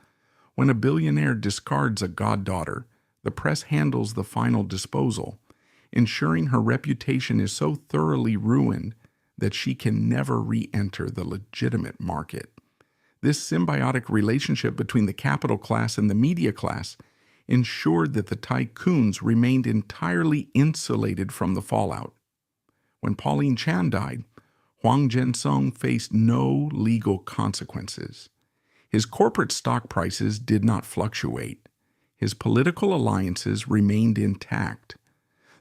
When a billionaire discards a goddaughter, the press handles the final disposal, ensuring her reputation is so thoroughly ruined that she can never re-enter the legitimate market. This symbiotic relationship between the capital class and the media class ensured that the tycoons remained entirely insulated from the fallout. When Pauline Chan died, Huang Jinsong faced no legal consequences. His corporate stock prices did not fluctuate. His political alliances remained intact.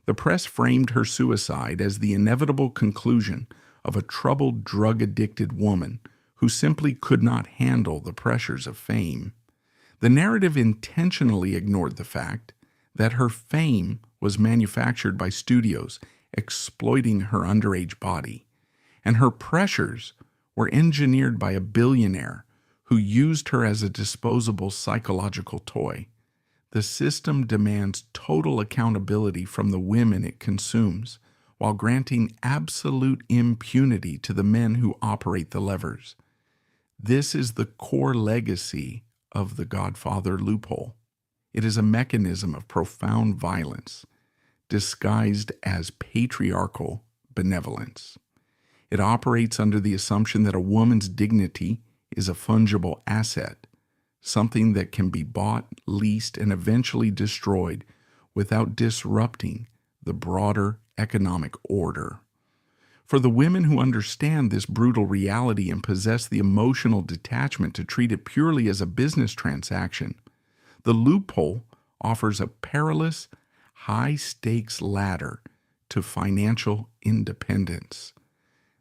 The press framed her suicide as the inevitable conclusion of a troubled, drug-addicted woman who simply could not handle the pressures of fame. The narrative intentionally ignored the fact that her fame was manufactured by studios exploiting her underage body, and her pressures were engineered by a billionaire who used her as a disposable psychological toy. The system demands total accountability from the women it consumes, while granting absolute impunity to the men who operate the levers. This is the core legacy of the Godfather loophole. It is a mechanism of profound violence, disguised as patriarchal benevolence. It operates under the assumption that a woman's dignity is a fungible asset, something that can be bought, leased, and eventually destroyed without disrupting the broader economic order. For the women who understand this brutal reality and possess the emotional detachment to treat it purely as a business transaction, the loophole offers a perilous, high-stakes ladder to financial independence.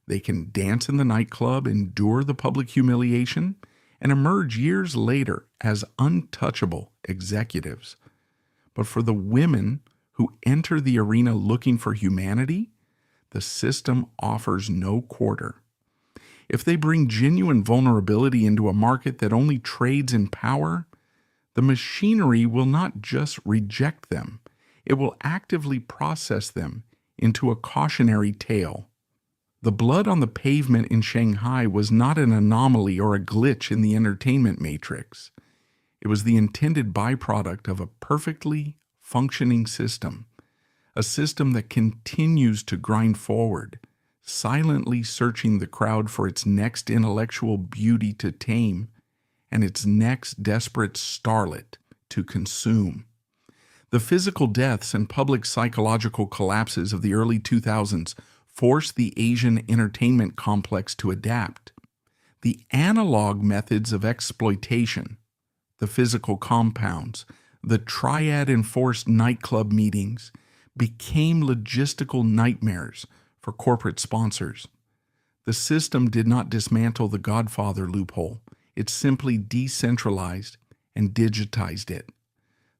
They can dance in the nightclub, endure the public humiliation, and emerge years later as untouchable executives. But for the women who enter the arena looking for humanity, the system offers no quarter. If they bring genuine vulnerability into a market that only trades in power, the machinery will not just reject them, it will actively process them into a cautionary tale. The blood on the pavement in Shanghai was not an anomaly or a glitch in the entertainment matrix. It was the intended byproduct of a perfectly functioning system, a system that continues to grind forward, silently searching the crowd for its next intellectual beauty to tame and its next desperate starlet to consume. The physical deaths and public psychological collapses of the early 2000s forced the Asian entertainment complex to adapt. The analog methods of exploitation, the physical compounds, the triad-enforced nightclub meetings, became logistical nightmares for corporate sponsors. The system did not dismantle the Godfather loophole. It simply decentralized and digitized it.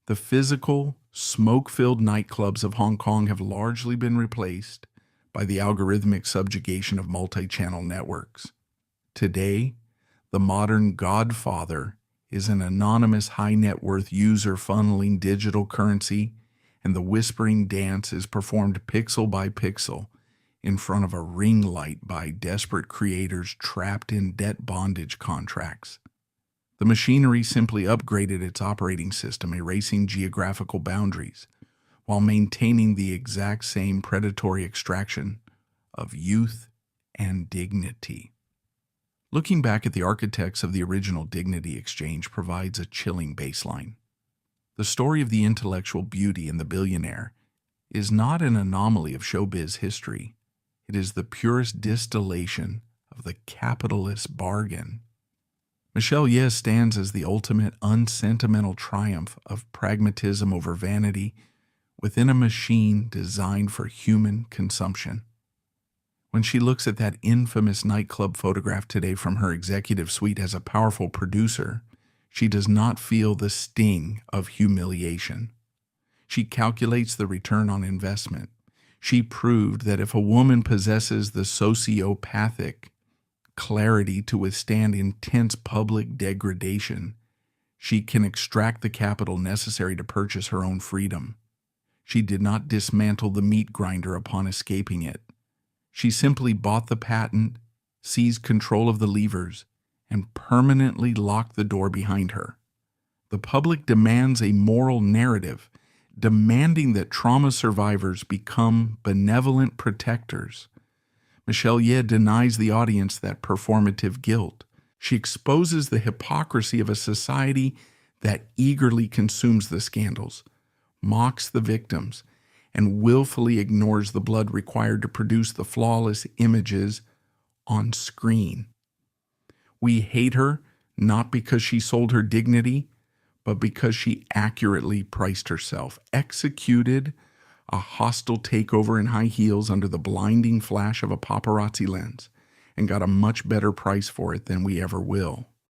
The physical, smoke-filled nightclubs of Hong Kong have largely been replaced by the algorithmic subjugation of multi-channel networks. Today, the modern Godfather is an anonymous high-net-worth user funneling digital currency, and the whispering dance is performed pixel by pixel in front of a ring light by desperate creators trapped in debt bondage contracts. The machinery simply upgraded its operating system, erasing geographical boundaries, while maintaining the exact same predatory extraction of youth and dignity. Looking back at the architects of the original Dignity Exchange provides a chilling baseline. The story of the intellectual beauty and the billionaire is not an anomaly of showbiz history. It is the purest distillation of the capitalist bargain. Michelle Yeoh stands as the ultimate unsentimental triumph of pragmatism over vanity within a machine designed for human consumption. When she looks at that infamous nightclub photograph today from her executive suite as a powerful producer, she does not feel the sting of humiliation. She calculates the return on investment. She proved that if a woman possesses the sociopathic clarity to withstand intense public degradation, she can extract the capital necessary to purchase her own freedom. She did not dismantle the meat grinder upon escaping it. She simply bought the patent, seized control of the levers, and permanently locked the door behind her. The public demands a moral narrative, demanding that trauma survivors become benevolent protectors. Michelle Yeoh denies the audience that performative guilt. She exposes the hypocrisy of a society that eagerly consumes the scandals, mocks the victims, and willfully ignores the blood required to produce the flawless images on screen. We hate her not because she sold her dignity, but because she accurately priced herself, executed a hostile takeover in high heels under the blinding flash of a paparazzi lens, and got a much better price for it than we ever will.